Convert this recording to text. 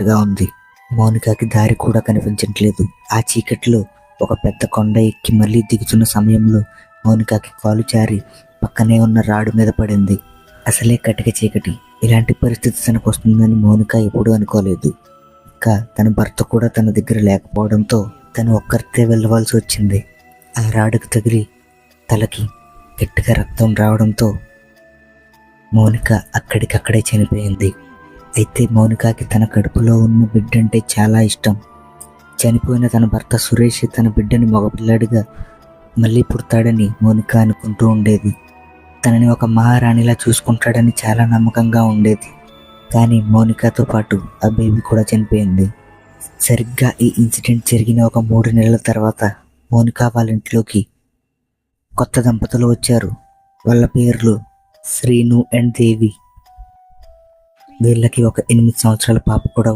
గా ఉంది. మౌనికకి దారి కూడా కనిపించట్లేదు. ఆ చీకట్లో ఒక పెద్ద కొండ ఎక్కి మళ్ళీ దిగుతున్న సమయంలో మౌనికకి కాలు జారి పక్కనే ఉన్న రాడు మీద పడింది. అసలే కటిక చీకటి. ఇలాంటి పరిస్థితి తనకు వస్తుందని మౌనిక ఎప్పుడూ అనుకోలేదు. ఇంకా తన భర్త కూడా తన దగ్గర లేకపోవడంతో తను ఒక్కరితే వెళ్ళవలసి వచ్చింది. ఆ రాడుకు తగిలి తలకి గట్టిగా రక్తం రావడంతో మౌనిక అక్కడికక్కడే చనిపోయింది. అయితే మౌనికకి తన కడుపులో ఉన్న బిడ్డ అంటే చాలా ఇష్టం. చనిపోయిన తన భర్త సురేష్ తన బిడ్డని మగపిల్లాడిగా మళ్ళీ పుడతాడని మౌనిక అనుకుంటూ ఉండేది. తనని ఒక మహారాణిలా చూసుకుంటాడని చాలా నమ్మకంగా ఉండేది. కానీ మౌనికతో పాటు ఆ బేబీ కూడా చనిపోయింది. సరిగ్గా ఈ ఇన్సిడెంట్ జరిగిన ఒక 3 నెలల తర్వాత మౌనిక వాళ్ళ ఇంట్లోకి కొత్త దంపతులు వచ్చారు. వాళ్ళ పేర్లు శ్రీను అండ్ దేవి. వీళ్ళకి ఒక 8 సంవత్సరాల పాప కూడా